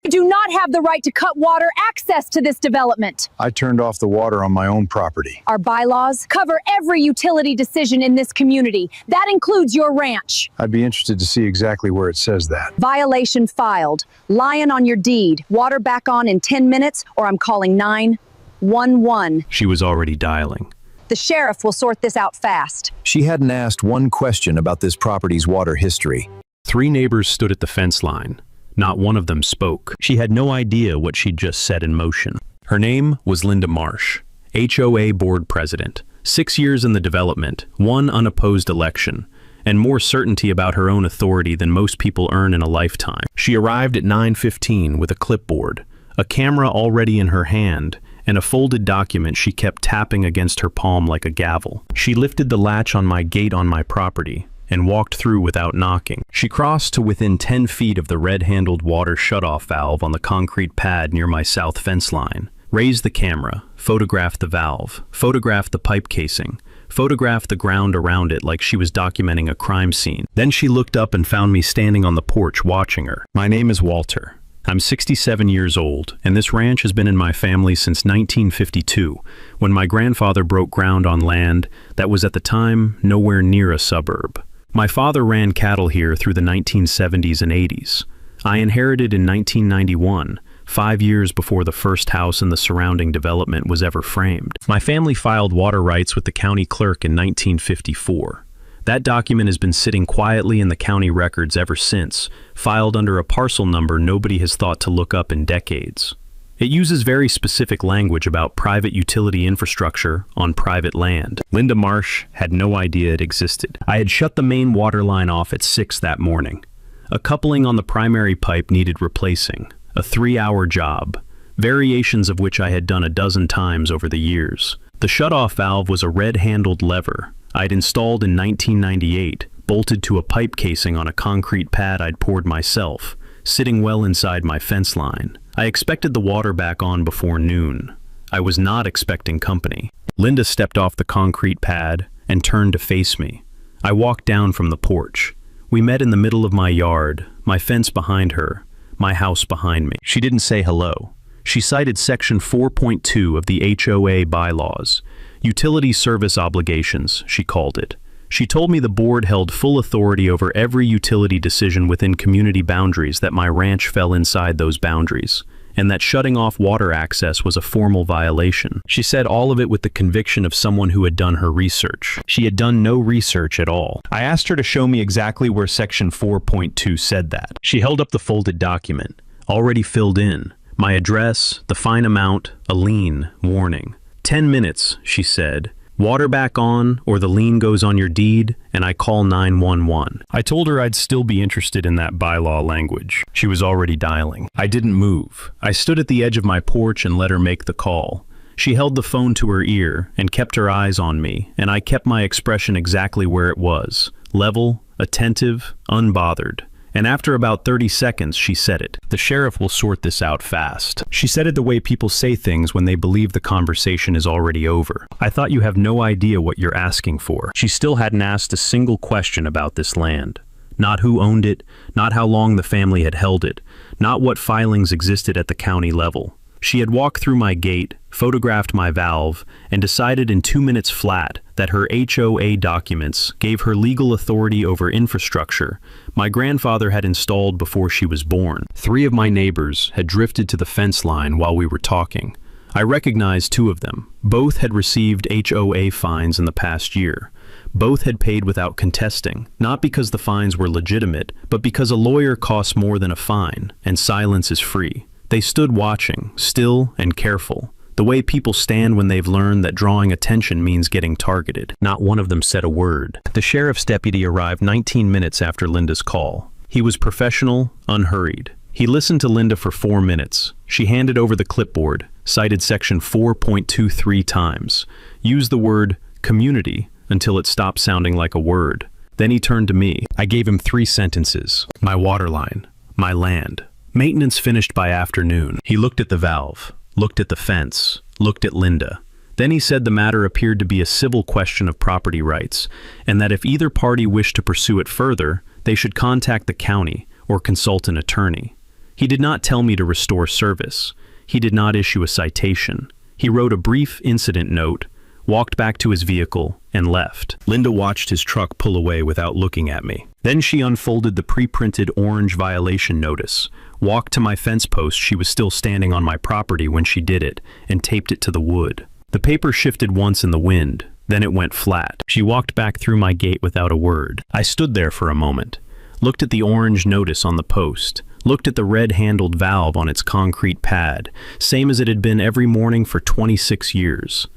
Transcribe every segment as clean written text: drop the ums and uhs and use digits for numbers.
do not have the right to cut water access to this development. I turned off the water on my own property. Our bylaws cover every utility decision in this community. That includes your ranch. I'd be interested to see exactly where it says that. Violation filed. Lion on your deed. Water back on in 10 minutes or I'm calling 911. She was already dialing. The sheriff will sort this out fast. She hadn't asked one question about this property's water history. 3 neighbors stood at the fence line. Not one of them spoke. She had no idea what she'd just set in motion. Her name was Linda Marsh, HOA board president. 6 years in the development, 1 unopposed election, and more certainty about her own authority than most people earn in a lifetime. She arrived at 9:15 with a clipboard, a camera already in her hand, and a folded document she kept tapping against her palm like a gavel. She lifted the latch on my gate on my property and walked through without knocking. She crossed to within 10 feet of the red-handled water shutoff valve on the concrete pad near my south fence line, raised the camera, photographed the valve, photographed the pipe casing, photographed the ground around it like she was documenting a crime scene. Then she looked up and found me standing on the porch watching her. My name is Walter. I'm 67 years old, and this ranch has been in my family since 1952, when my grandfather broke ground on land that was at the time nowhere near a suburb. My father ran cattle here through the 1970s and 80s. I inherited in 1991, 5 years before the first house in the surrounding development was ever framed. My family filed water rights with the county clerk in 1954. That document has been sitting quietly in the county records ever since, filed under a parcel number nobody has thought to look up in decades. It uses very specific language about private utility infrastructure on private land. Linda Marsh had no idea it existed. I had shut the main water line off at 6 that morning. A coupling on the primary pipe needed replacing, a 3-hour job, variations of which I had done a dozen times over the years. The shutoff valve was a red-handled lever I'd installed in 1998, bolted to a pipe casing on a concrete pad I'd poured myself, sitting well inside my fence line. I expected the water back on before noon. I was not expecting company. Linda stepped off the concrete pad and turned to face me. I walked down from the porch. We met in the middle of my yard, my fence behind her, my house behind me. She didn't say hello. She cited Section 4.2 of the HOA bylaws. Utility service obligations, she called it. She told me the board held full authority over every utility decision within community boundaries, that my ranch fell inside those boundaries, and that shutting off water access was a formal violation. She said all of it with the conviction of someone who had done her research. She had done no research at all. I asked her to show me exactly where Section 4.2 said that. She held up the folded document, already filled in. My address, the fine amount, a lien, warning. 10 minutes, she said. Water back on, or the lien goes on your deed, and I call 911. I told her I'd still be interested in that bylaw language. She was already dialing. I didn't move. I stood at the edge of my porch and let her make the call. She held the phone to her ear and kept her eyes on me, and I kept my expression exactly where it was. Level, attentive, unbothered. And after about 30 seconds, she said it. The sheriff will sort this out fast. She said it the way people say things when they believe the conversation is already over. I thought you have no idea what you're asking for. She still hadn't asked a single question about this land. Not who owned it, not how long the family had held it, not what filings existed at the county level. She had walked through my gate, photographed my valve, and decided in 2 minutes flat that her HOA documents gave her legal authority over infrastructure my grandfather had installed before she was born. 3 of my neighbors had drifted to the fence line while we were talking. I recognized 2 of them. Both had received HOA fines in the past year. Both had paid without contesting, not because the fines were legitimate, but because a lawyer costs more than a fine, and silence is free. They stood watching, still and careful, the way people stand when they've learned that drawing attention means getting targeted. Not one of them said a word. The sheriff's deputy arrived 19 minutes after Linda's call. He was professional, unhurried. He listened to Linda for 4 minutes. She handed over the clipboard, cited Section 4.23 times, used the word community until it stopped sounding like a word. Then he turned to me. I gave him 3 sentences. My water line, my land. Maintenance finished by afternoon. He looked at the valve, looked at the fence, looked at Linda. Then he said the matter appeared to be a civil question of property rights, and that if either party wished to pursue it further, they should contact the county or consult an attorney. He did not tell me to restore service. He did not issue a citation. He wrote a brief incident note, walked back to his vehicle, and left. Linda watched his truck pull away without looking at me. Then she unfolded the pre-printed orange violation notice, walked to my fence post. She was still standing on my property when she did it, and taped it to the wood. The paper shifted once in the wind, then it went flat. She walked back through my gate without a word. I stood there for a moment, looked at the orange notice on the post, looked at the red-handled valve on its concrete pad, same as it had been every morning for 26 years.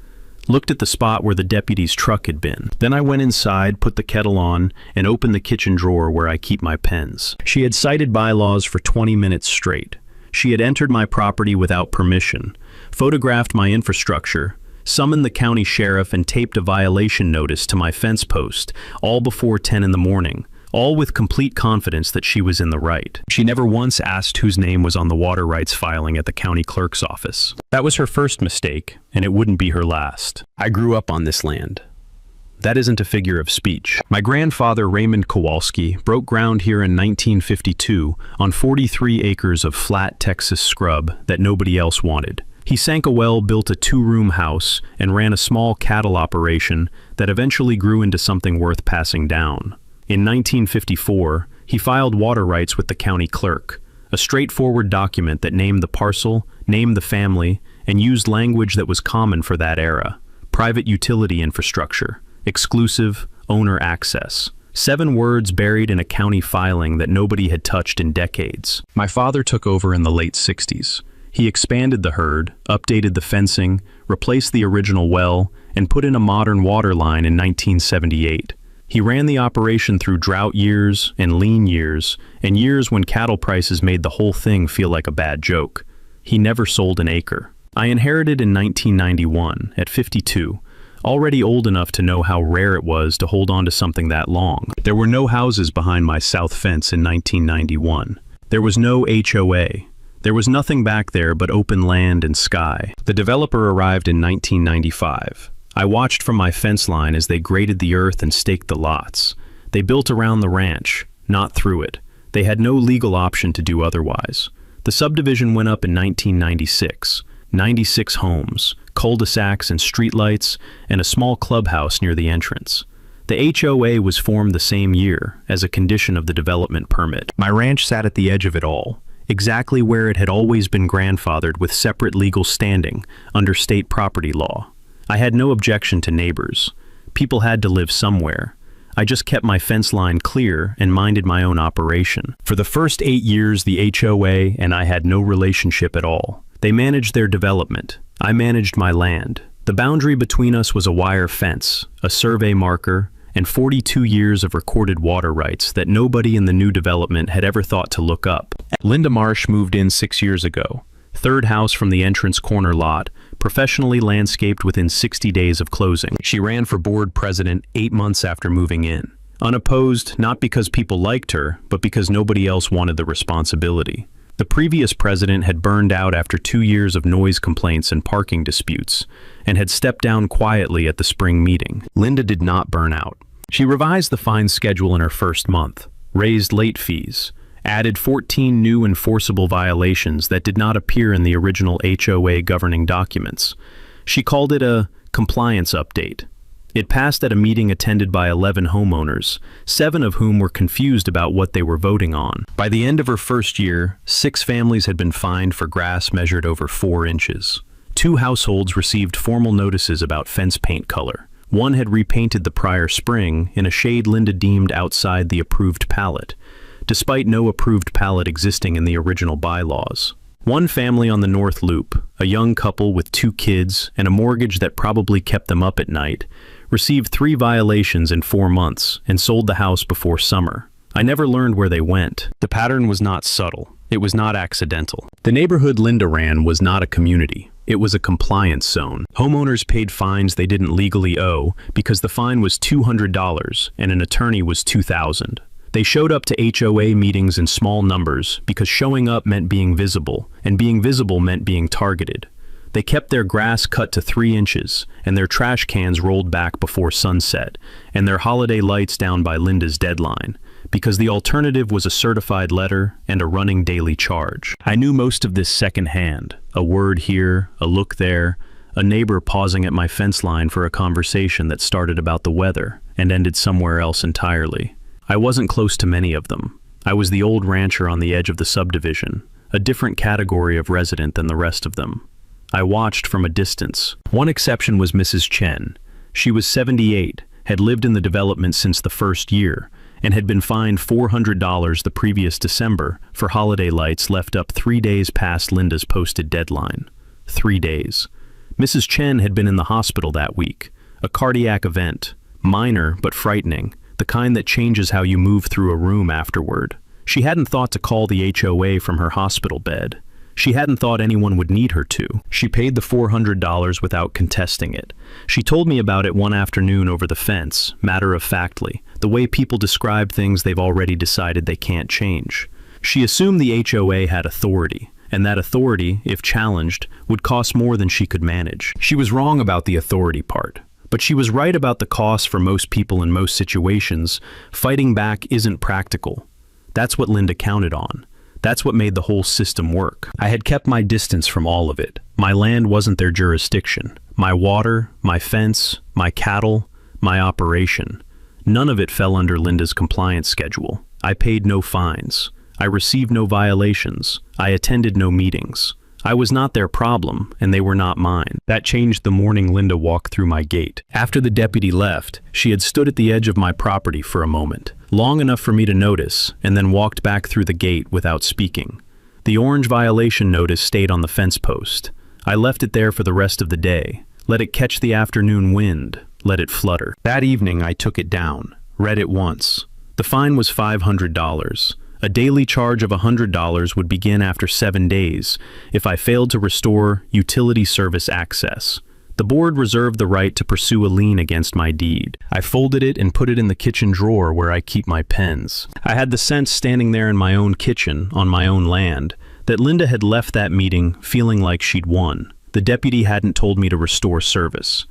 Looked at the spot where the deputy's truck had been. Then I went inside, put the kettle on, and opened the kitchen drawer where I keep my pens. She had cited bylaws for 20 minutes straight. She had entered my property without permission, photographed my infrastructure, summoned the county sheriff, and taped a violation notice to my fence post, all before 10 in the morning, all with complete confidence that she was in the right. She never once asked whose name was on the water rights filing at the county clerk's office. That was her first mistake, and it wouldn't be her last. I grew up on this land. That isn't a figure of speech. My grandfather, Raymond Kowalski, broke ground here in 1952 on 43 acres of flat Texas scrub that nobody else wanted. He sank a well, built a 2-room house, and ran a small cattle operation that eventually grew into something worth passing down. In 1954, he filed water rights with the county clerk, a straightforward document that named the parcel, named the family, and used language that was common for that era: private utility infrastructure, exclusive, owner access. 7 words buried in a county filing that nobody had touched in decades. My father took over in the late 60s. He expanded the herd, updated the fencing, replaced the original well, and put in a modern water line in 1978. He ran the operation through drought years and lean years, and years when cattle prices made the whole thing feel like a bad joke. He never sold an acre. I inherited in 1991, at 52, already old enough to know how rare it was to hold on to something that long. There were no houses behind my south fence in 1991. There was no HOA. There was nothing back there but open land and sky. The developer arrived in 1995. I watched from my fence line as they graded the earth and staked the lots. They built around the ranch, not through it. They had no legal option to do otherwise. The subdivision went up in 1996. 96 homes, cul-de-sacs and streetlights, and a small clubhouse near the entrance. The HOA was formed the same year, as a condition of the development permit. My ranch sat at the edge of it all, exactly where it had always been grandfathered with separate legal standing under state property law. I had no objection to neighbors. People had to live somewhere. I just kept my fence line clear and minded my own operation. For the first 8 years, the HOA and I had no relationship at all. They managed their development. I managed my land. The boundary between us was a wire fence, a survey marker, and 42 years of recorded water rights that nobody in the new development had ever thought to look up. Linda Marsh moved in 6 years ago. 3rd house from the entrance corner lot, professionally landscaped within 60 days of closing. She ran for board president 8 months after moving in. Unopposed, not because people liked her, but because nobody else wanted the responsibility. The previous president had burned out after 2 years of noise complaints and parking disputes, and had stepped down quietly at the spring meeting. Linda did not burn out. She revised the fine schedule in her first month, raised late fees, added 14 new enforceable violations that did not appear in the original HOA governing documents. She called it a compliance update. It passed at a meeting attended by 11 homeowners, 7 of whom were confused about what they were voting on. By the end of her first year, 6 families had been fined for grass measured over 4 inches. 2 households received formal notices about fence paint color. One had repainted the prior spring in a shade Linda deemed outside the approved palette, despite no approved palette existing in the original bylaws. One family on the North Loop, a young couple with 2 kids and a mortgage that probably kept them up at night, received 3 violations in 4 months and sold the house before summer. I never learned where they went. The pattern was not subtle. It was not accidental. The neighborhood Linda ran was not a community. It was a compliance zone. Homeowners paid fines they didn't legally owe because the fine was $200 and an attorney was $2,000. They showed up to HOA meetings in small numbers because showing up meant being visible, and being visible meant being targeted. They kept their grass cut to 3 inches, and their trash cans rolled back before sunset, and their holiday lights down by Linda's deadline, because the alternative was a certified letter and a running daily charge. I knew most of this secondhand, a word here, a look there, a neighbor pausing at my fence line for a conversation that started about the weather and ended somewhere else entirely. I wasn't close to many of them. I was the old rancher on the edge of the subdivision, a different category of resident than the rest of them. I watched from a distance. One exception was Mrs. Chen. She was 78, had lived in the development since the first year, and had been fined $400 the previous December for holiday lights left up 3 days past Linda's posted deadline. 3 days. Mrs. Chen had been in the hospital that week. A cardiac event. Minor, but frightening. The kind that changes how you move through a room afterward. She hadn't thought to call the HOA from her hospital bed. She hadn't thought anyone would need her to. She paid the $400 without contesting it. She told me about it one afternoon over the fence, matter-of-factly, the way people describe things they've already decided they can't change. She assumed the HOA had authority, and that authority, if challenged, would cost more than she could manage. She was wrong about the authority part, but she was right about the cost for most people in most situations. Fighting back isn't practical. That's what Linda counted on. That's what made the whole system work. I had kept my distance from all of it. My land wasn't their jurisdiction. My water, my fence, my cattle, my operation. None of it fell under Linda's compliance schedule. I paid no fines. I received no violations. I attended no meetings. I was not their problem, and they were not mine. That changed the morning Linda walked through my gate. After the deputy left, she had stood at the edge of my property for a moment, long enough for me to notice, and then walked back through the gate without speaking. The orange violation notice stayed on the fence post. I left it there for the rest of the day. Let it catch the afternoon wind. Let it flutter. That evening I took it down, read it once. The fine was $500. A daily charge of $100 would begin after 7 days if I failed to restore utility service access. The board reserved the right to pursue a lien against my deed. I folded it and put it in the kitchen drawer where I keep my pens. I had the sense standing there in my own kitchen, on my own land, that Linda had left that meeting feeling like she'd won. The deputy hadn't told me to restore service.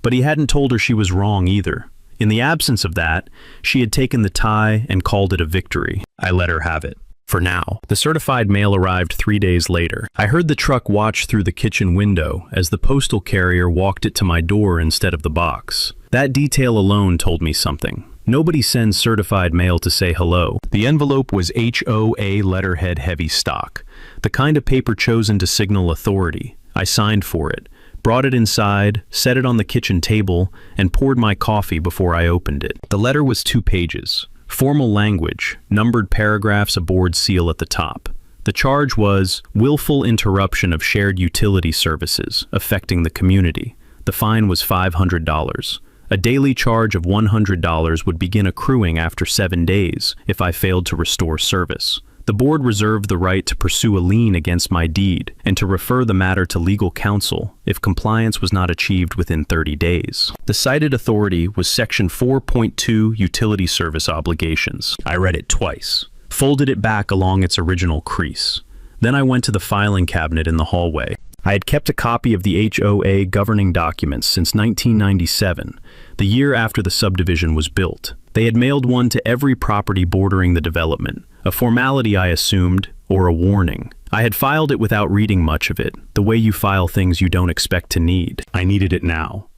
But he hadn't told her she was wrong either. In the absence of that, she had taken the tie and called it a victory. I let her have it. For now. The certified mail arrived 3 days later. I heard the truck watch through the kitchen window as the postal carrier walked it to my door instead of the box. That detail alone told me something. Nobody sends certified mail to say hello. The envelope was HOA letterhead heavy stock, the kind of paper chosen to signal authority. I signed for it, brought it inside, set it on the kitchen table, and poured my coffee before I opened it. The letter was 2 pages. Formal language, numbered paragraphs, a board seal at the top. The charge was willful interruption of shared utility services affecting the community. The fine was $500. A daily charge of $100 would begin accruing after 7 days if I failed to restore service. The board reserved the right to pursue a lien against my deed and to refer the matter to legal counsel if compliance was not achieved within 30 days. The cited authority was Section 4.2 Utility Service Obligations. I read it twice, folded it back along its original crease. Then I went to the filing cabinet in the hallway. I had kept a copy of the HOA governing documents since 1997, the year after the subdivision was built. They had mailed one to every property bordering the development, a formality I assumed, or a warning. I had filed it without reading much of it, the way you file things you don't expect to need. I needed it now.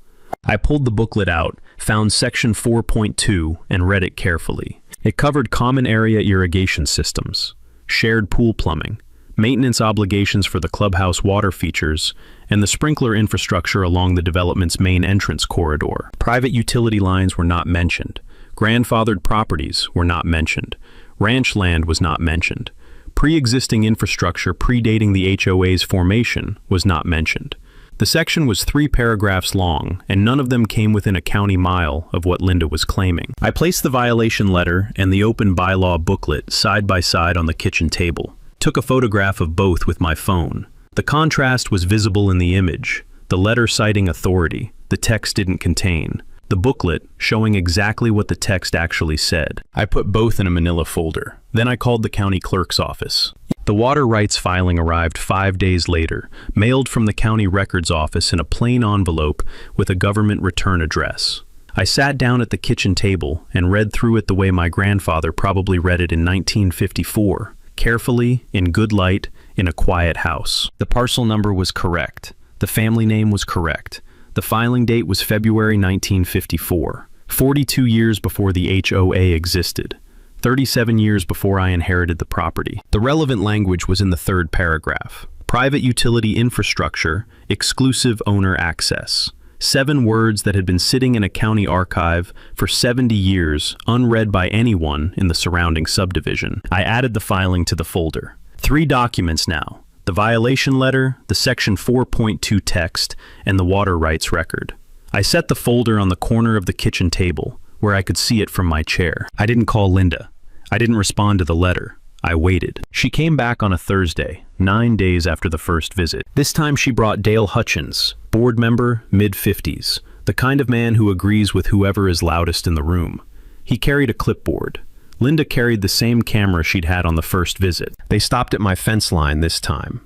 I pulled the booklet out, found Section 4.2, and read it carefully. It covered common area irrigation systems, shared pool plumbing, maintenance obligations for the clubhouse water features, and the sprinkler infrastructure along the development's main entrance corridor. Private utility lines were not mentioned. Grandfathered properties were not mentioned. Ranch land was not mentioned. Pre-existing infrastructure predating the HOA's formation was not mentioned. The section was 3 paragraphs long, and none of them came within a county mile of what Linda was claiming. I placed the violation letter and the open bylaw booklet side by side on the kitchen table. Took a photograph of both with my phone. The contrast was visible in the image. The letter citing authority. The text didn't contain. The booklet showing exactly what the text actually said. I put both in a manila folder. Then I called the county clerk's office. The water rights filing arrived 5 days later, mailed from the county records office in a plain envelope with a government return address. I sat down at the kitchen table and read through it the way my grandfather probably read it in 1954, carefully, in good light, in a quiet house. The parcel number was correct. The family name was correct. The filing date was February 1954, 42 years before the HOA existed, 37 years before I inherited the property. The relevant language was in the third paragraph. Private utility infrastructure, exclusive owner access. 7 words that had been sitting in a county archive for 70 years, unread by anyone in the surrounding subdivision. I added the filing to the folder. 3 documents now: the violation letter, the section 4.2 text, and the water rights record. I set the folder on the corner of the kitchen table, where I could see it from my chair. I didn't call Linda. I didn't respond to the letter. I waited. She came back on a Thursday, 9 days after the first visit. This time she brought Dale Hutchins, board member, mid-50s, the kind of man who agrees with whoever is loudest in the room. He carried a clipboard. Linda carried the same camera she'd had on the first visit. They stopped at my fence line this time.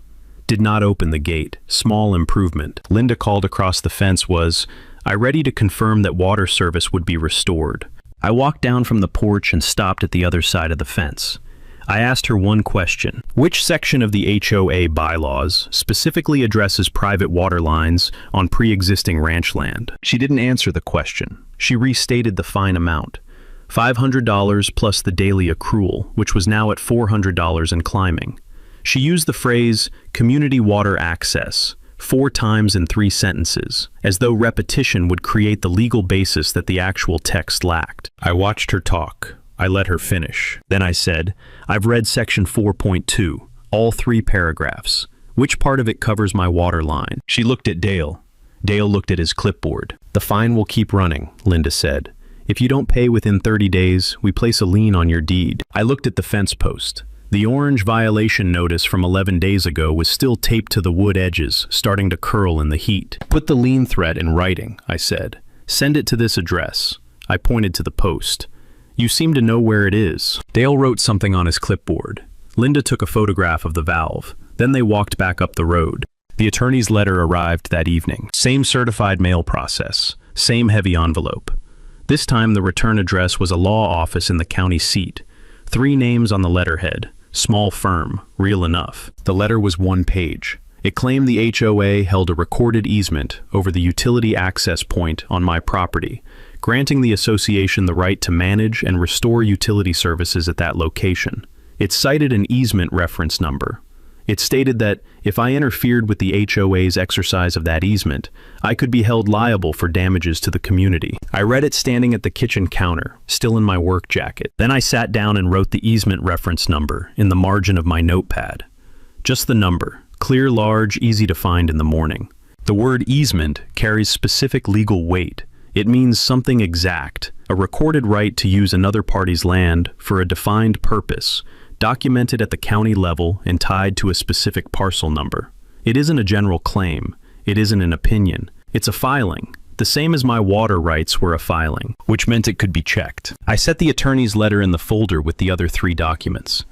Did not open the gate. Small improvement. Linda called across the fence was, "I ready to confirm that water service would be restored." I walked down from the porch and stopped at the other side of the fence. I asked her one question. Which section of the HOA bylaws specifically addresses private water lines on pre-existing ranch land? She didn't answer the question. She restated the fine amount. $500 plus the daily accrual, which was now at $400 and climbing. She used the phrase, community water access, 4 times in 3 sentences, as though repetition would create the legal basis that the actual text lacked. I watched her talk. I let her finish. Then I said, "I've read section 4.2, all 3 paragraphs. Which part of it covers my water line?" She looked at Dale. Dale looked at his clipboard. "The fine will keep running," Linda said. "If you don't pay within 30 days, we place a lien on your deed." I looked at the fence post. The orange violation notice from 11 days ago was still taped to the wood edges, starting to curl in the heat. "Put the lien threat in writing," I said. "Send it to this address." I pointed to the post. "You seem to know where it is." Dale wrote something on his clipboard. Linda took a photograph of the valve. Then they walked back up the road. The attorney's letter arrived that evening. Same certified mail process. Same heavy envelope. This time the return address was a law office in the county seat. 3 names on the letterhead. Small firm. Real enough. The letter was 1 page. It claimed the HOA held a recorded easement over the utility access point on my property, granting the association the right to manage and restore utility services at that location. It cited an easement reference number. It stated that if I interfered with the HOA's exercise of that easement, I could be held liable for damages to the community. I read it standing at the kitchen counter, still in my work jacket. Then I sat down and wrote the easement reference number in the margin of my notepad. Just the number, clear, large, easy to find in the morning. The word easement carries specific legal weight. It means something exact, a recorded right to use another party's land for a defined purpose, documented at the county level and tied to a specific parcel number. It isn't a general claim. It isn't an opinion. It's a filing, the same as my water rights were a filing, which meant it could be checked. I set the attorney's letter in the folder with the other 3 documents.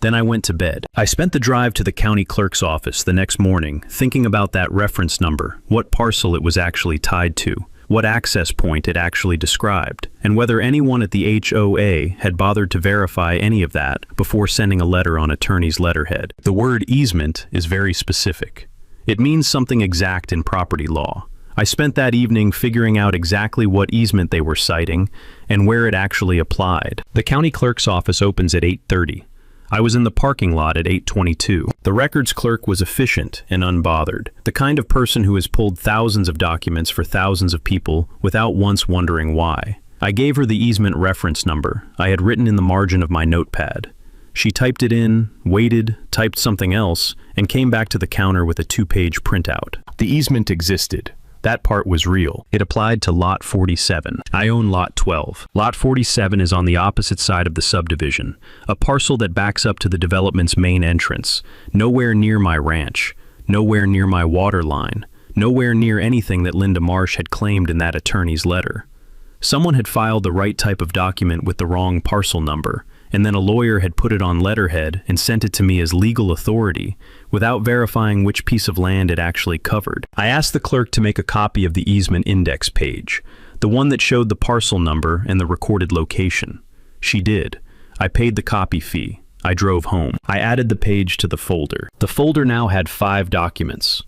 Then I went to bed. I spent the drive to the county clerk's office the next morning thinking about that reference number, what parcel it was actually tied to, what access point it actually described, and whether anyone at the HOA had bothered to verify any of that before sending a letter on attorney's letterhead. The word easement is very specific. It means something exact in property law. I spent that evening figuring out exactly what easement they were citing and where it actually applied. The county clerk's office opens at 8:30. I was in the parking lot at 8:22. The records clerk was efficient and unbothered, the kind of person who has pulled thousands of documents for thousands of people without once wondering why. I gave her the easement reference number I had written in the margin of my notepad. She typed it in, waited, typed something else, and came back to the counter with a 2-page printout. The easement existed. That part was real. It applied to Lot 47. I own Lot 12. Lot 47 is on the opposite side of the subdivision, a parcel that backs up to the development's main entrance, nowhere near my ranch, nowhere near my water line, nowhere near anything that Linda Marsh had claimed in that attorney's letter. Someone had filed the right type of document with the wrong parcel number, and then a lawyer had put it on letterhead and sent it to me as legal authority without verifying which piece of land it actually covered. I asked the clerk to make a copy of the easement index page, The one that showed the parcel number and the recorded location. She did. I paid the copy fee. I drove home. I added the page to the folder. The folder now had 5 documents.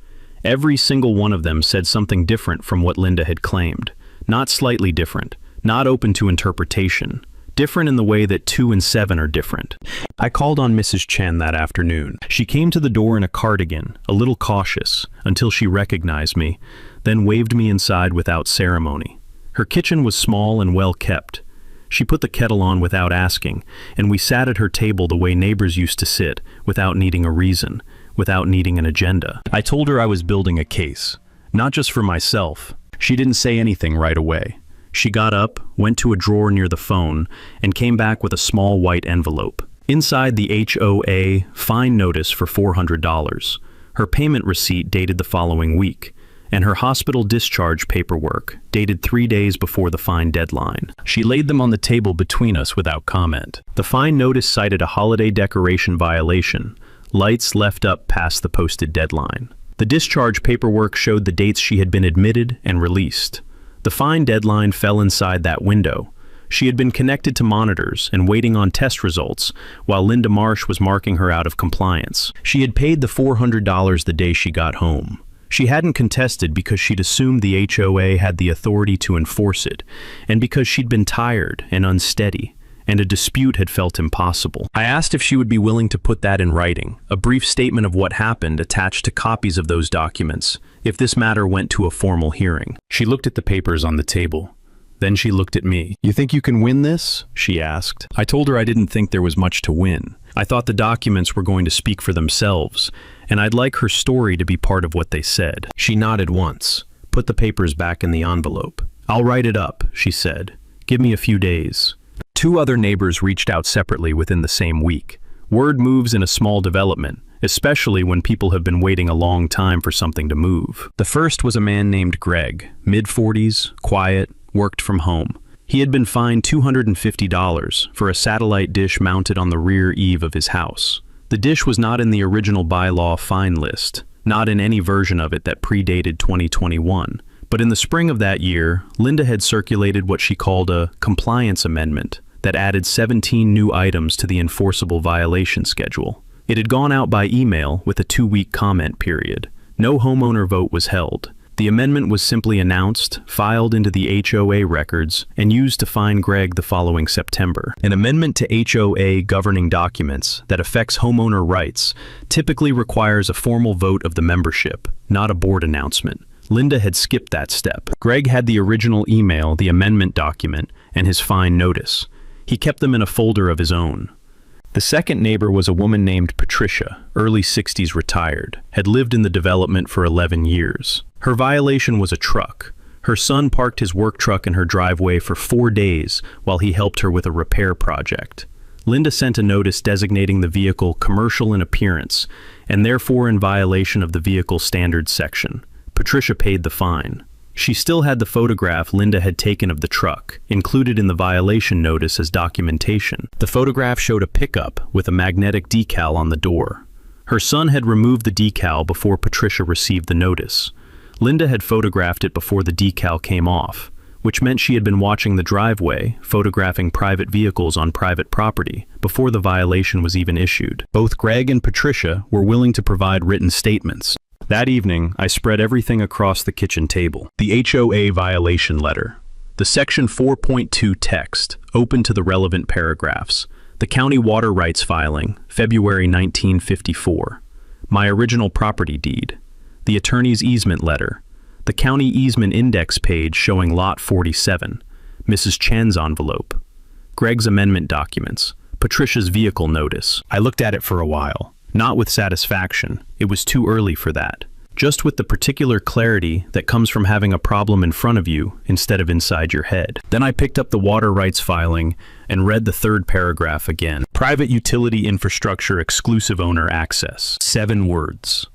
Every single one of them said something different from what Linda had claimed. Not slightly different, not open to interpretation. Different in the way that 2 and 7 are different. I called on Mrs. Chen that afternoon. She came to the door in a cardigan, a little cautious, until she recognized me, then waved me inside without ceremony. Her kitchen was small and well kept. She put the kettle on without asking, and we sat at her table the way neighbors used to sit, without needing a reason, without needing an agenda. I told her I was building a case, not just for myself. She didn't say anything right away. She got up, went to a drawer near the phone, and came back with a small white envelope. Inside the HOA fine notice for $400, her payment receipt dated the following week, and her hospital discharge paperwork dated 3 days before the fine deadline. She laid them on the table between us without comment. The fine notice cited a holiday decoration violation, lights left up past the posted deadline. The discharge paperwork showed the dates she had been admitted and released. The fine deadline fell inside that window. She had been connected to monitors and waiting on test results while Linda Marsh was marking her out of compliance. She had paid the $400 the day she got home. She hadn't contested because she'd assumed the HOA had the authority to enforce it, and because she'd been tired and unsteady, and a dispute had felt impossible. I asked if she would be willing to put that in writing, a brief statement of what happened attached to copies of those documents, if this matter went to a formal hearing. She looked at the papers on the table. Then she looked at me. "You think you can win this?" she asked. I told her I didn't think there was much to win. I thought the documents were going to speak for themselves, and I'd like her story to be part of what they said. She nodded once, put the papers back in the envelope. "I'll write it up," she said. "Give me a few days." 2 other neighbors reached out separately within the same week. Word moves in a small development, especially when people have been waiting a long time for something to move. The first was a man named Greg, mid-40s, quiet, worked from home. He had been fined $250 for a satellite dish mounted on the rear eave of his house. The dish was not in the original bylaw fine list, not in any version of it that predated 2021. But in the spring of that year, Linda had circulated what she called a compliance amendment that added 17 new items to the enforceable violation schedule. It had gone out by email with a 2-week comment period. No homeowner vote was held. The amendment was simply announced, filed into the HOA records, and used to fine Greg the following September. An amendment to HOA governing documents that affects homeowner rights typically requires a formal vote of the membership, not a board announcement. Linda had skipped that step. Greg had the original email, the amendment document, and his fine notice. He kept them in a folder of his own. The second neighbor was a woman named Patricia, early 60s retired, had lived in the development for 11 years. Her violation was a truck. Her son parked his work truck in her driveway for 4 days while he helped her with a repair project. Linda sent a notice designating the vehicle commercial in appearance and therefore in violation of the vehicle standards section. Patricia paid the fine. She still had the photograph Linda had taken of the truck, included in the violation notice as documentation. The photograph showed a pickup with a magnetic decal on the door. Her son had removed the decal before Patricia received the notice. Linda had photographed it before the decal came off, which meant she had been watching the driveway, photographing private vehicles on private property, before the violation was even issued. Both Greg and Patricia were willing to provide written statements. That evening, I spread everything across the kitchen table. The HOA violation letter. The Section 4.2 text, open to the relevant paragraphs. The county water rights filing, February 1954. My original property deed. The attorney's easement letter. The county easement index page showing Lot 47. Mrs. Chen's envelope. Greg's amendment documents. Patricia's vehicle notice. I looked at it for a while. Not with satisfaction. It was too early for that. Just with the particular clarity that comes from having a problem in front of you instead of inside your head. Then I picked up the water rights filing and read the 3rd paragraph again. Private utility infrastructure exclusive owner access. 7 words.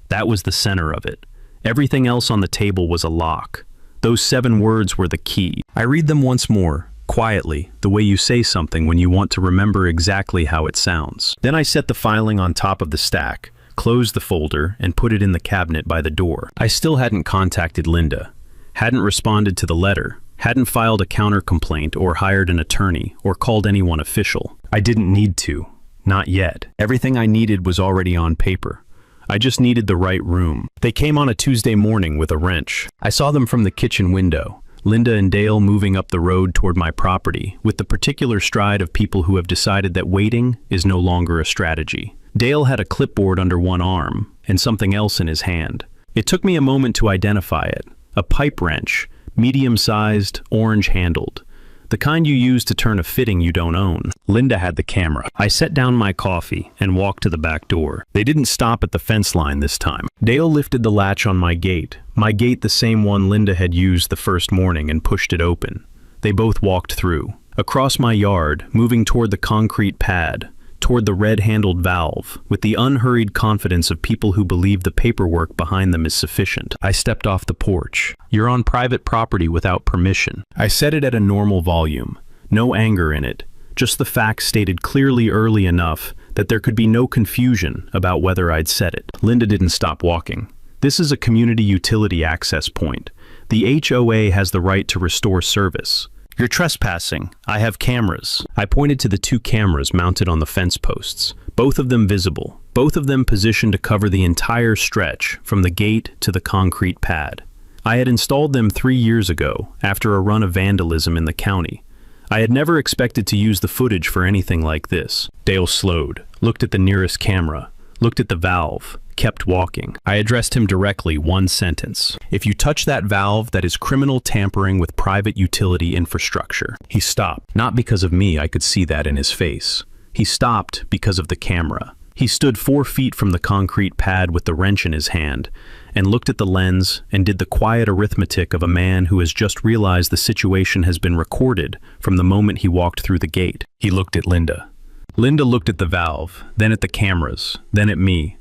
That was the center of it. Everything else on the table was a lock. Those 7 words were the key. I read them once more. Quietly, the way you say something when you want to remember exactly how it sounds. Then I set the filing on top of the stack, closed the folder, and put it in the cabinet by the door. I still hadn't contacted Linda, hadn't responded to the letter, Hadn't filed a counter complaint or hired an attorney or called anyone official. I didn't need to. Not yet. Everything I needed was already on paper. I just needed the right room. They came on a Tuesday morning with a wrench. I saw them from the kitchen window, Linda and Dale moving up the road toward my property, with the particular stride of people who have decided that waiting is no longer a strategy. Dale had a clipboard under one arm and something else in his hand. It took me a moment to identify it. A pipe wrench, medium-sized, orange-handled. The kind you use to turn a fitting you don't own. Linda had the camera. I set down my coffee and walked to the back door. They didn't stop at the fence line this time. Dale lifted the latch on my gate the same one Linda had used the first morning, and pushed it open. They both walked through. Across my yard, moving toward the concrete pad, toward the red-handled valve, with the unhurried confidence of people who believe the paperwork behind them is sufficient. I stepped off the porch. You're on private property without permission. I said it at a normal volume. No anger in it. Just the facts stated clearly early enough that there could be no confusion about whether I'd said it. Linda didn't stop walking. This is a community utility access point. The HOA has the right to restore service. You're trespassing. I have cameras. I pointed to the 2 cameras mounted on the fence posts, both of them visible, both of them positioned to cover the entire stretch from the gate to the concrete pad. I had installed them 3 years ago, after a run of vandalism in the county. I had never expected to use the footage for anything like this. Dale slowed, looked at the nearest camera, looked at the valve, kept walking. I addressed him directly, one sentence. If you touch that valve, that is criminal tampering with private utility infrastructure. He stopped. Not because of me, I could see that in his face. He stopped because of the camera. He stood 4 feet from the concrete pad with the wrench in his hand, and looked at the lens and did the quiet arithmetic of a man who has just realized the situation has been recorded from the moment he walked through the gate. He looked at Linda. Linda looked at the valve, then at the cameras, then at me.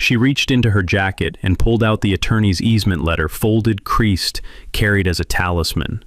She reached into her jacket and pulled out the attorney's easement letter, folded, creased, carried as a talisman.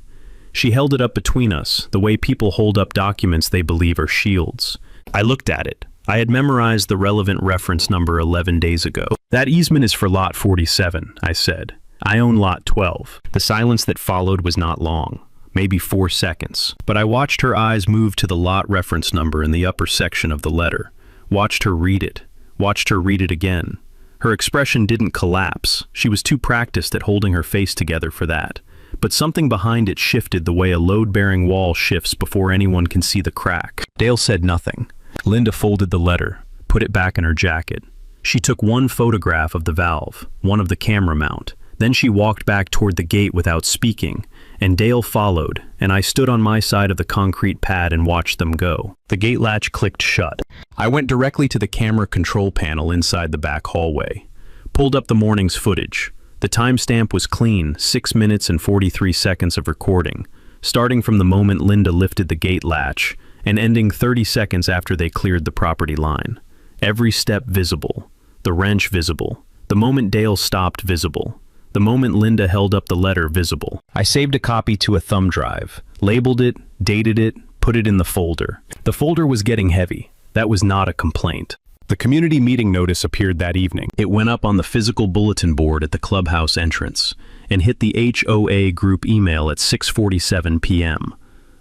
She held it up between us, the way people hold up documents they believe are shields. I looked at it. I had memorized the relevant reference number 11 days ago. That easement is for lot 47, I said. I own lot 12. The silence that followed was not long, maybe 4 seconds. But I watched her eyes move to the lot reference number in the upper section of the letter, watched her read it again. Her expression didn't collapse. She was too practiced at holding her face together for that. But something behind it shifted the way a load-bearing wall shifts before anyone can see the crack. Dale said nothing. Linda folded the letter, put it back in her jacket. She took one photograph of the valve, one of the camera mount. Then she walked back toward the gate without speaking, and Dale followed, and I stood on my side of the concrete pad and watched them go. The gate latch clicked shut. I went directly to the camera control panel inside the back hallway. Pulled up the morning's footage. The timestamp was clean, 6 minutes and 43 seconds of recording, starting from the moment Linda lifted the gate latch and ending 30 seconds after they cleared the property line. Every step visible. The wrench visible. The moment Dale stopped visible. The moment Linda held up the letter visible. I saved a copy to a thumb drive, labeled it, dated it, put it in the folder. The folder was getting heavy. That was not a complaint. The community meeting notice appeared that evening. It went up on the physical bulletin board at the clubhouse entrance and hit the HOA group email at 6:47 p.m.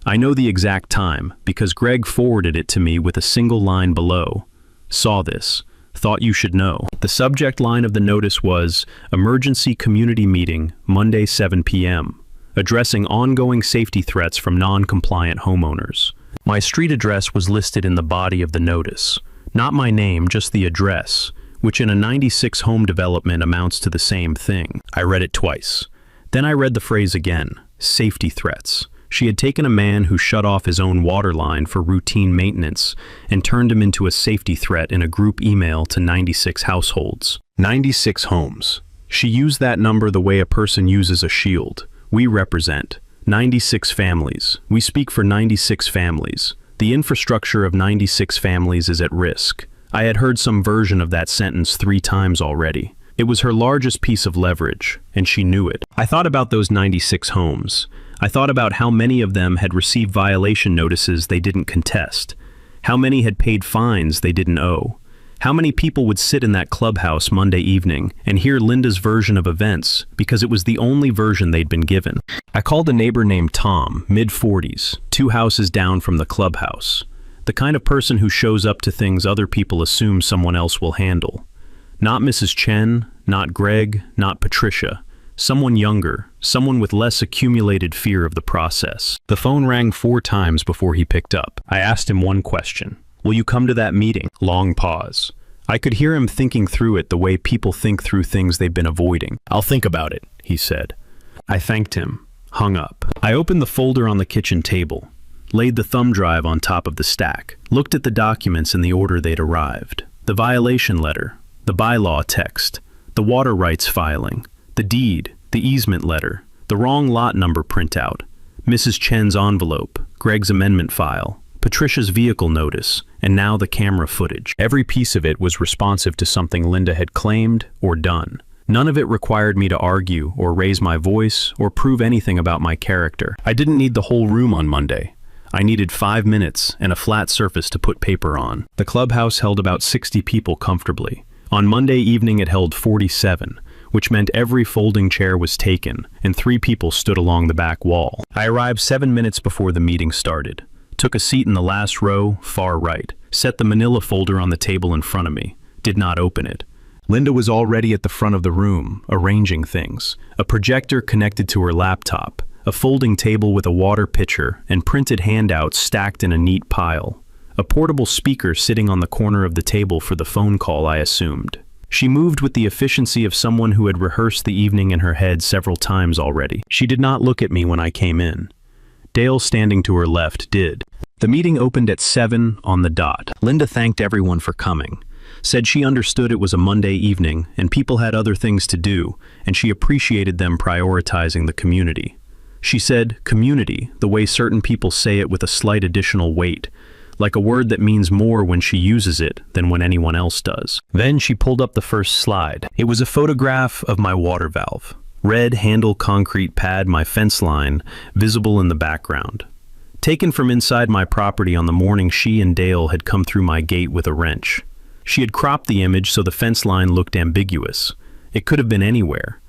I know the exact time because Greg forwarded it to me with a single line below. Saw this. Thought you should know. The subject line of the notice was Emergency Community Meeting, Monday 7 p.m., addressing ongoing safety threats from non-compliant homeowners. My street address was listed in the body of the notice. Not my name, just the address, which in a 96 home development amounts to the same thing. I read it twice. Then I read the phrase again, safety threats. She had taken a man who shut off his own water line for routine maintenance and turned him into a safety threat in a group email to 96 households. 96 homes. She used that number the way a person uses a shield. We represent 96 families. We speak for 96 families. The infrastructure of 96 families is at risk. I had heard some version of that sentence 3 times already. It was her largest piece of leverage, and she knew it. I thought about those 96 homes. I thought about how many of them had received violation notices they didn't contest, how many had paid fines they didn't owe, How many people would sit in that clubhouse Monday evening and hear Linda's version of events because it was the only version they'd been given? I called a neighbor named Tom, mid-40s, 2 houses down from the clubhouse. The kind of person who shows up to things other people assume someone else will handle. Not Mrs. Chen, not Greg, not Patricia. Someone younger, someone with less accumulated fear of the process. The phone rang 4 times before he picked up. I asked him one question. Will you come to that meeting? Long pause. I could hear him thinking through it the way people think through things they've been avoiding. I'll think about it, he said. I thanked him, hung up. I opened the folder on the kitchen table, laid the thumb drive on top of the stack, looked at the documents in the order they'd arrived. The violation letter, the bylaw text, the water rights filing, the deed, the easement letter, the wrong lot number printout, Mrs. Chen's envelope, Greg's amendment file, Patricia's vehicle notice, and now the camera footage. Every piece of it was responsive to something Linda had claimed or done. None of it required me to argue or raise my voice or prove anything about my character. I didn't need the whole room on Monday. I needed 5 minutes and a flat surface to put paper on. The clubhouse held about 60 people comfortably. On Monday evening it held 47, which meant every folding chair was taken and 3 people stood along the back wall. I arrived 7 minutes before the meeting started. Took a seat in the last row, far right, set the manila folder on the table in front of me, did not open it. Linda was already at the front of the room, arranging things. A projector connected to her laptop, a folding table with a water pitcher, and printed handouts stacked in a neat pile. A portable speaker sitting on the corner of the table for the phone call, I assumed. She moved with the efficiency of someone who had rehearsed the evening in her head several times already. She did not look at me when I came in. Dale, standing to her left, did. The meeting opened at 7 on the dot. Linda thanked everyone for coming, said she understood it was a Monday evening and people had other things to do, and she appreciated them prioritizing the community. She said community the way certain people say it, with a slight additional weight, like a word that means more when she uses it than when anyone else does. Then she pulled up the first slide. It was a photograph of my water valve. Red handle concrete pad, my fence line, visible in the background. Taken from inside my property on the morning she and Dale had come through my gate with a wrench. She had cropped the image so the fence line looked ambiguous. It could have been anywhere.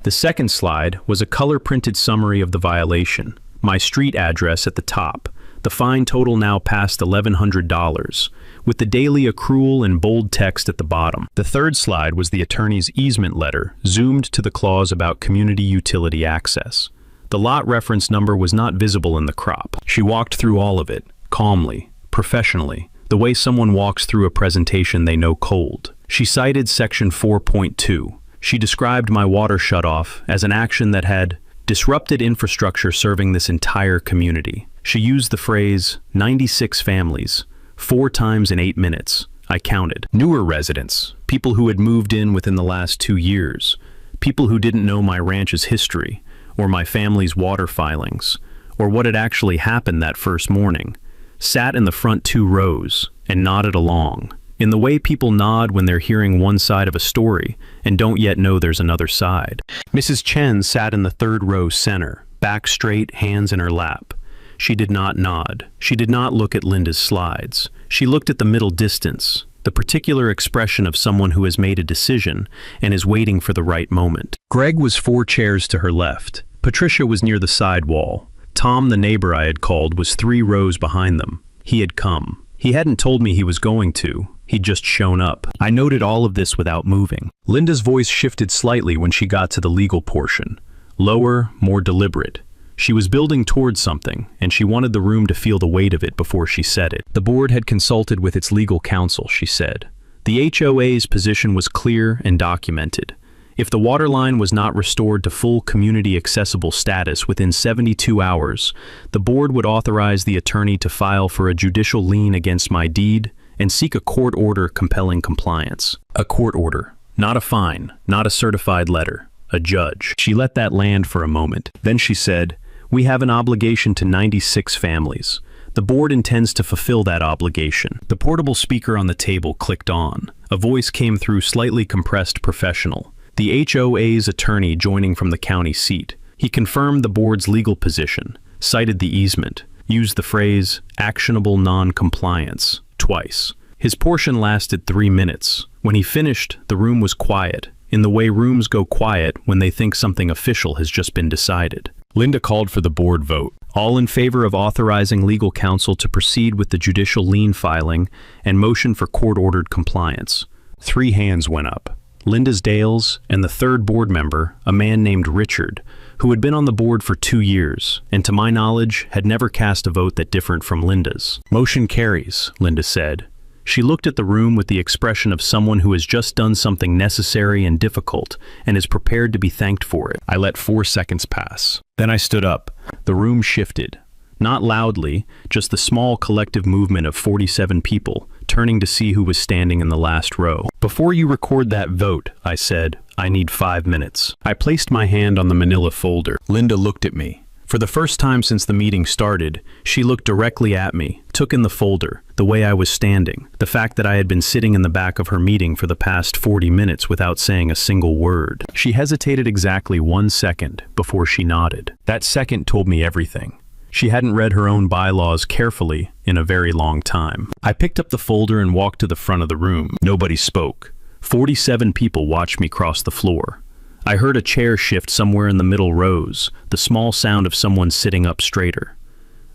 The second slide was a color-printed summary of the violation, my street address at the top, the fine total now past $1,100, with the daily accrual in bold text at the bottom. The third slide was the attorney's easement letter, zoomed to the clause about community utility access. The lot reference number was not visible in the crop. She walked through all of it, calmly, professionally, the way someone walks through a presentation they know cold. She cited section 4.2. She described my water shutoff as an action that had disrupted infrastructure serving this entire community. She used the phrase 96 families, 4 times in 8 minutes. I counted. Newer residents, people who had moved in within the last 2 years, people who didn't know my ranch's history, or my family's water filings, or what had actually happened that first morning, sat in the front 2 rows and nodded along, in the way people nod when they're hearing one side of a story and don't yet know there's another side. Mrs. Chen sat in the 3rd row center, back straight, hands in her lap. She did not nod. She did not look at Linda's slides. She looked at the middle distance, the particular expression of someone who has made a decision and is waiting for the right moment. Greg was 4 chairs to her left. Patricia was near the side wall. Tom, the neighbor I had called, was 3 rows behind them. He had come. He hadn't told me he was going to. He'd just shown up. I noted all of this without moving. Linda's voice shifted slightly when she got to the legal portion. Lower, more deliberate. She was building towards something, and she wanted the room to feel the weight of it before she said it. The board had consulted with its legal counsel, she said. The HOA's position was clear and documented. If the water line was not restored to full community accessible status within 72 hours, the board would authorize the attorney to file for a judicial lien against my deed and seek a court order compelling compliance. A court order, not a fine, not a certified letter, a judge. She let that land for a moment. Then she said, "We have an obligation to 96 families. The board intends to fulfill that obligation." The portable speaker on the table clicked on. A voice came through, slightly compressed, professional. The HOA's attorney joining from the county seat. He confirmed the board's legal position, cited the easement, used the phrase actionable non-compliance twice. His portion lasted 3 minutes. When he finished, the room was quiet, in the way rooms go quiet when they think something official has just been decided. Linda called for the board vote. All in favor of authorizing legal counsel to proceed with the judicial lien filing and motion for court-ordered compliance. 3 hands went up. Linda's Dales and the third board member, a man named Richard, who had been on the board for 2 years, and to my knowledge had never cast a vote that differed from Linda's. Motion carries, Linda said. She looked at the room with the expression of someone who has just done something necessary and difficult and is prepared to be thanked for it. I let 4 seconds pass. Then I stood up. The room shifted. Not loudly, just the small collective movement of 47 people, turning to see who was standing in the last row. Before you record that vote, I said, I need 5 minutes. I placed my hand on the manila folder. Linda looked at me. For the first time since the meeting started, she looked directly at me, took in the folder, the way I was standing, the fact that I had been sitting in the back of her meeting for the past 40 minutes without saying a single word. She hesitated exactly 1 second before she nodded. That second told me everything. She hadn't read her own bylaws carefully in a very long time. I picked up the folder and walked to the front of the room. Nobody spoke. 47 people watched me cross the floor. I heard a chair shift somewhere in the middle rows, the small sound of someone sitting up straighter.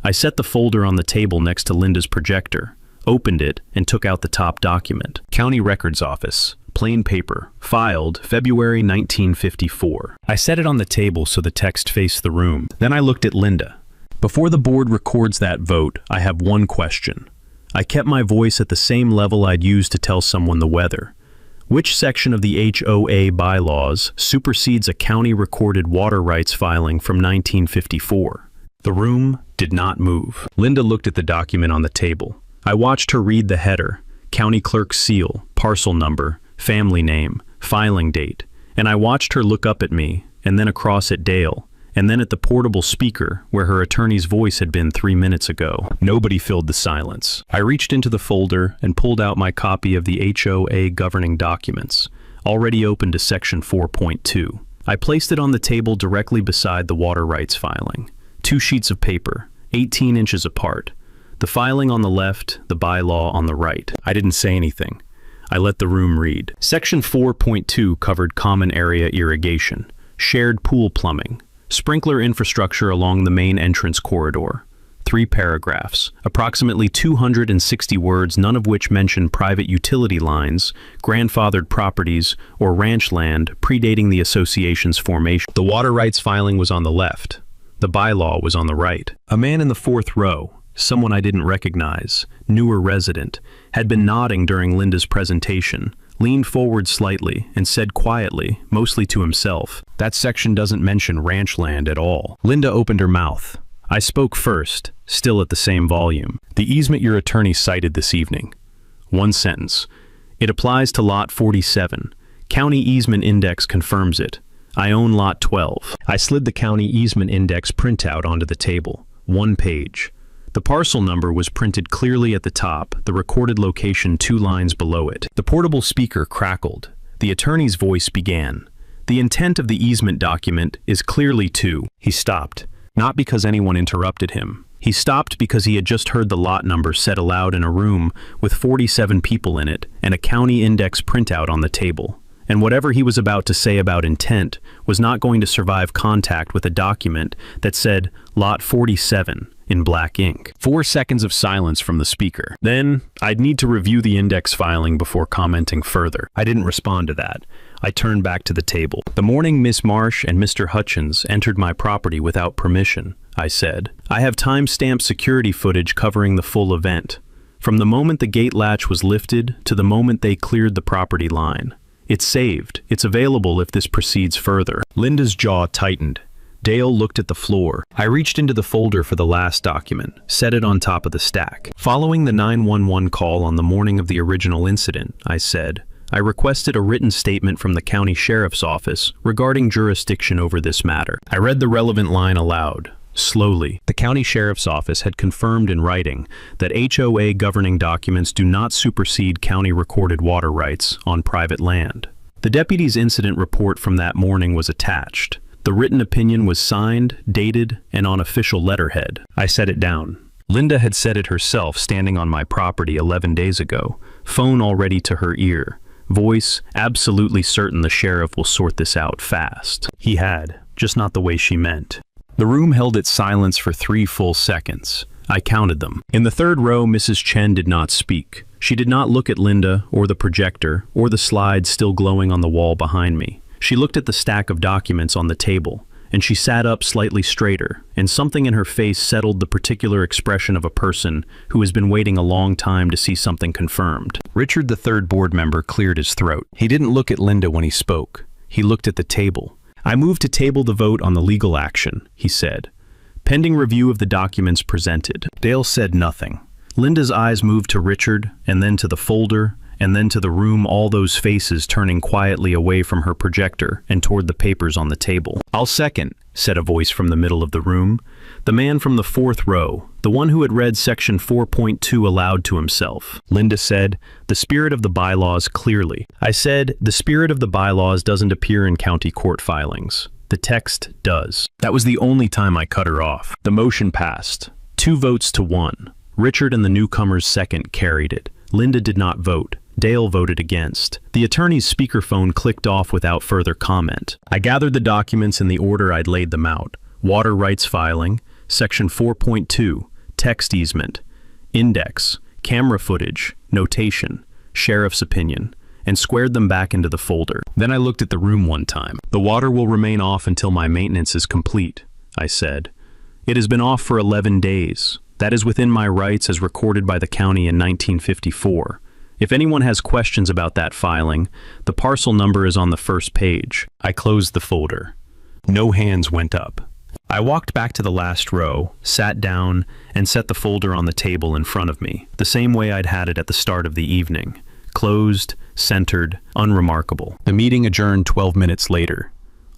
I set the folder on the table next to Linda's projector, opened it, and took out the top document. County Records Office, plain paper, filed February 1954. I set it on the table so the text faced the room. Then I looked at Linda. Before the board records that vote, I have one question. I kept my voice at the same level I'd use to tell someone the weather. Which section of the HOA bylaws supersedes a county-recorded water rights filing from 1954? The room did not move. Linda looked at the document on the table. I watched her read the header, county clerk's seal, parcel number, family name, filing date, and I watched her look up at me, and then across at Dale, and then at the portable speaker where her attorney's voice had been 3 minutes ago. Nobody filled the silence. I reached into the folder and pulled out my copy of the HOA governing documents, already open to section 4.2. I placed it on the table directly beside the water rights filing. 2 sheets of paper, 18 inches apart. The filing on the left, the bylaw on the right. I didn't say anything. I let the room read. Section 4.2 covered common area irrigation, shared pool plumbing, sprinkler infrastructure along the main entrance corridor. 3 paragraphs, approximately 260 words, none of which mention private utility lines, grandfathered properties, or ranch land predating the association's formation. The water rights filing was on the left. The bylaw was on the right. A man in the 4th row, someone I didn't recognize, newer resident, had been nodding during Linda's presentation, leaned forward slightly and said quietly, mostly to himself, "That section doesn't mention ranch land at all." Linda opened her mouth. I spoke first, still at the same volume. "The easement your attorney cited this evening." 1 sentence. "It applies to lot 47. County easement index confirms it. I own lot 12. I slid the county easement index printout onto the table. 1 page. The parcel number was printed clearly at the top, the recorded location 2 lines below it. The portable speaker crackled. The attorney's voice began. "The intent of the easement document is clearly to..." He stopped, not because anyone interrupted him. He stopped because he had just heard the lot number said aloud in a room with 47 people in it and a county index printout on the table. And whatever he was about to say about intent was not going to survive contact with a document that said Lot 47 in black ink. 4 seconds of silence from the speaker. Then, I'd need to review the index filing before commenting further. I didn't respond to that. I turned back to the table. "The morning Miss Marsh and Mr. Hutchins entered my property without permission," I said. "I have time-stamped security footage covering the full event, from the moment the gate latch was lifted to the moment they cleared the property line. It's saved. It's available if this proceeds further." Linda's jaw tightened. Dale looked at the floor. I reached into the folder for the last document, set it on top of the stack. "Following the 911 call on the morning of the original incident," I said, "I requested a written statement from the county sheriff's office regarding jurisdiction over this matter." I read the relevant line aloud. Slowly, the county sheriff's office had confirmed in writing that HOA governing documents do not supersede county-recorded water rights on private land. The deputy's incident report from that morning was attached. The written opinion was signed, dated, and on official letterhead. I set it down. Linda had said it herself standing on my property 11 days ago, phone already to her ear, voice absolutely certain the sheriff will sort this out fast. He had, just not the way she meant. The room held its silence for 3 full seconds. I counted them. In the third row, Mrs. Chen did not speak. She did not look at Linda or the projector or the slides still glowing on the wall behind me. She looked at the stack of documents on the table, and she sat up slightly straighter, and something in her face settled the particular expression of a person who has been waiting a long time to see something confirmed. Richard, the third board member, cleared his throat. He didn't look at Linda when he spoke. He looked at the table. "I move to table the vote on the legal action," he said, "pending review of the documents presented." Dale said nothing. Linda's eyes moved to Richard, and then to the folder, and then to the room, all those faces turning quietly away from her projector and toward the papers on the table. "I'll second," said a voice from the middle of the room. The man from the 4th row, the one who had read section 4.2 aloud to himself. Linda said, "The spirit of the bylaws clearly." I said, "The spirit of the bylaws doesn't appear in county court filings. The text does." That was the only time I cut her off. The motion passed. 2 votes to 1. Richard and the newcomer's second carried it. Linda did not vote. Dale voted against. The attorney's speakerphone clicked off without further comment. I gathered the documents in the order I'd laid them out. Water rights filing, section 4.2, text easement, index, camera footage, notation, sheriff's opinion, and squared them back into the folder. Then I looked at the room one time. "The water will remain off until my maintenance is complete," I said. "It has been off for 11 days. That is within my rights as recorded by the county in 1954. If anyone has questions about that filing, the parcel number is on the first page." I closed the folder. No hands went up. I walked back to the last row, sat down, and set the folder on the table in front of me, the same way I'd had it at the start of the evening. Closed, centered, unremarkable. The meeting adjourned 12 minutes later.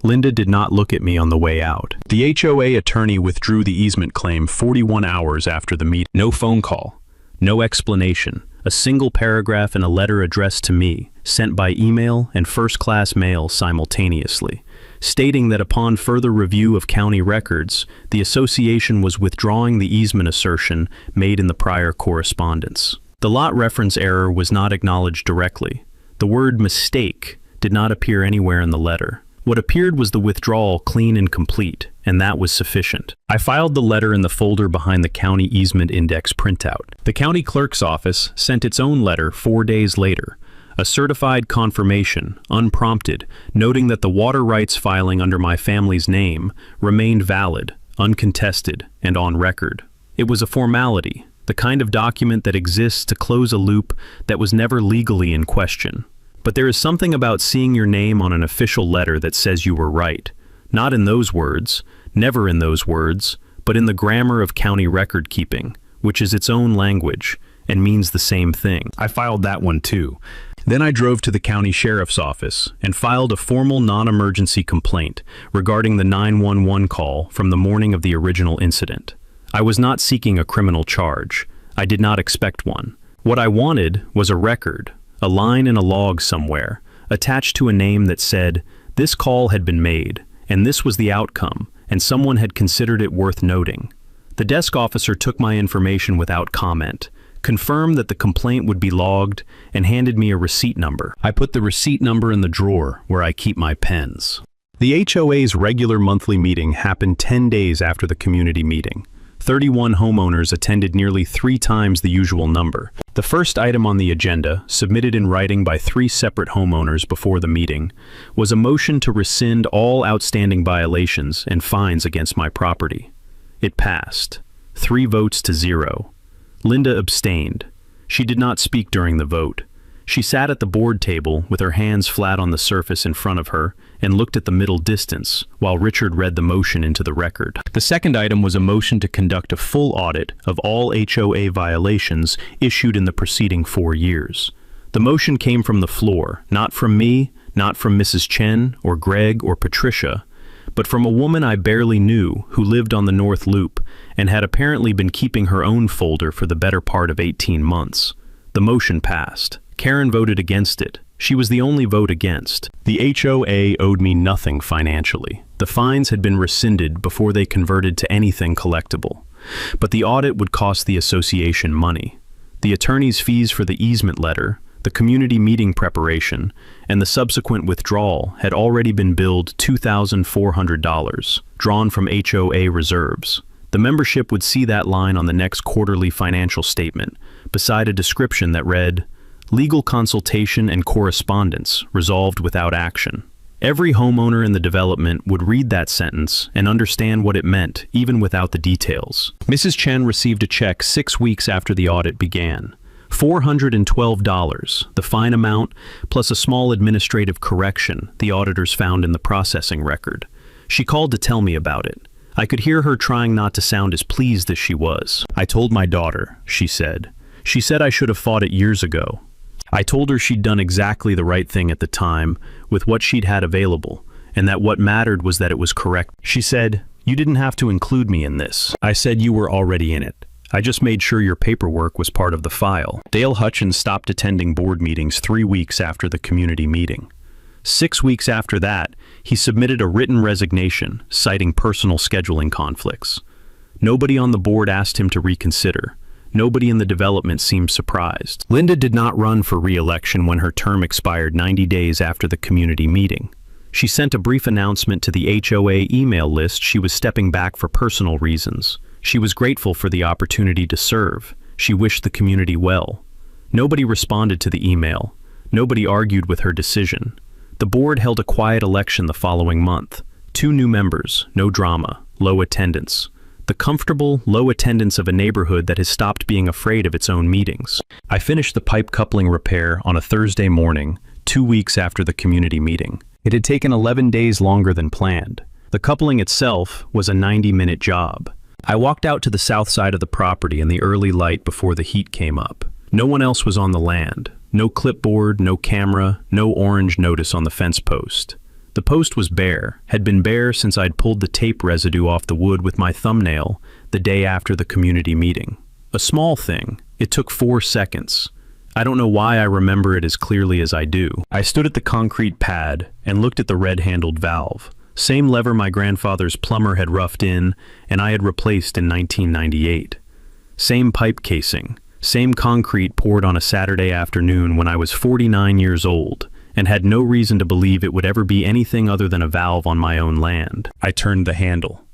Linda did not look at me on the way out. The HOA attorney withdrew the easement claim 41 hours after the meeting. No phone call, no explanation. A single paragraph in a letter addressed to me, sent by email and first-class mail simultaneously, stating that upon further review of county records, the association was withdrawing the easement assertion made in the prior correspondence. The lot reference error was not acknowledged directly. The word mistake did not appear anywhere in the letter. What appeared was the withdrawal clean and complete, and that was sufficient. I filed the letter in the folder behind the county easement index printout. The county clerk's office sent its own letter 4 days later, a certified confirmation, unprompted, noting that the water rights filing under my family's name remained valid, uncontested, and on record. It was a formality, the kind of document that exists to close a loop that was never legally in question. But there is something about seeing your name on an official letter that says you were right. Not in those words, never in those words, but in the grammar of county record keeping, which is its own language and means the same thing. I filed that one too. Then I drove to the county sheriff's office and filed a formal non-emergency complaint regarding the 911 call from the morning of the original incident. I was not seeking a criminal charge. I did not expect one. What I wanted was a record, a line in a log somewhere, attached to a name that said, this call had been made, and this was the outcome, and someone had considered it worth noting. The desk officer took my information without comment, confirmed that the complaint would be logged, and handed me a receipt number. I put the receipt number in the drawer where I keep my pens. The HOA's regular monthly meeting happened 10 days after the community meeting. 31 homeowners attended, nearly 3 times the usual number. The first item on the agenda, submitted in writing by 3 separate homeowners before the meeting, was a motion to rescind all outstanding violations and fines against my property. It passed, 3 votes to 0. Linda abstained. She did not speak during the vote. She sat at the board table with her hands flat on the surface in front of her and looked at the middle distance while Richard read the motion into the record. The second item was a motion to conduct a full audit of all HOA violations issued in the preceding 4 years. The motion came from the floor, not from me, not from Mrs. Chen or Greg or Patricia, but from a woman I barely knew who lived on the North Loop and had apparently been keeping her own folder for the better part of 18 months. The motion passed. Karen voted against it. She was the only vote against. The HOA owed me nothing financially. The fines had been rescinded before they converted to anything collectible. But the audit would cost the association money. The attorney's fees for the easement letter, the community meeting preparation, and the subsequent withdrawal had already been billed $2,400, drawn from HOA reserves. The membership would see that line on the next quarterly financial statement, beside a description that read, "Legal consultation and correspondence resolved without action." Every homeowner in the development would read that sentence and understand what it meant, even without the details. Mrs. Chen received a check 6 weeks after the audit began. $412, the fine amount, plus a small administrative correction the auditors found in the processing record. She called to tell me about it. I could hear her trying not to sound as pleased as she was. "I told my daughter," she said. "She said I should have fought it years ago. I told her she'd done exactly the right thing at the time, with what she'd had available, and that what mattered was that it was correct." She said, "You didn't have to include me in this." I said, "You were already in it. I just made sure your paperwork was part of the file." Dale Hutchins stopped attending board meetings 3 weeks after the community meeting. 6 weeks after that, he submitted a written resignation, citing personal scheduling conflicts. Nobody on the board asked him to reconsider. Nobody in the development seemed surprised. Linda did not run for re-election when her term expired 90 days after the community meeting. She sent a brief announcement to the HOA email list she was stepping back for personal reasons. She was grateful for the opportunity to serve. She wished the community well. Nobody responded to the email. Nobody argued with her decision. The board held a quiet election the following month. 2 new members, no drama, low attendance. The comfortable, low attendance of a neighborhood that has stopped being afraid of its own meetings. I finished the pipe coupling repair on a Thursday morning, 2 weeks after the community meeting. It had taken 11 days longer than planned. The coupling itself was a 90-minute job. I walked out to the south side of the property in the early light before the heat came up. No one else was on the land. No clipboard, no camera, no orange notice on the fence post. The post was bare, had been bare since I'd pulled the tape residue off the wood with my thumbnail the day after the community meeting. A small thing. It took 4 seconds. I don't know why I remember it as clearly as I do. I stood at the concrete pad and looked at the red-handled valve. Same lever my grandfather's plumber had roughed in and I had replaced in 1998. Same pipe casing. Same concrete poured on a Saturday afternoon when I was 49 years old and had no reason to believe it would ever be anything other than a valve on my own land. I turned the handle.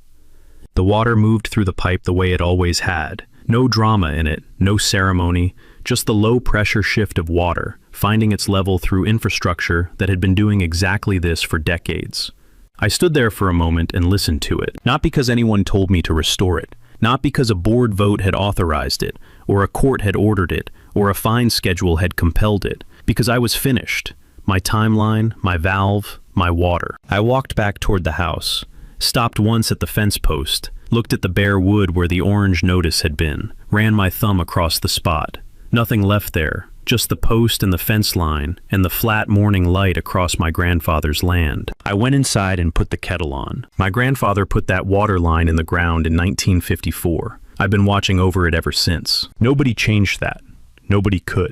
The water moved through the pipe the way it always had. No drama in it, no ceremony, just the low-pressure shift of water, finding its level through infrastructure that had been doing exactly this for decades. I stood there for a moment and listened to it, not because anyone told me to restore it, not because a board vote had authorized it, or a court had ordered it, or a fine schedule had compelled it, because I was finished. My timeline, my valve, my water. I walked back toward the house, stopped once at the fence post, looked at the bare wood where the orange notice had been, ran my thumb across the spot. Nothing left there, just the post and the fence line, and the flat morning light across my grandfather's land. I went inside and put the kettle on. My grandfather put that water line in the ground in 1954. I've been watching over it ever since. Nobody changed that. Nobody could.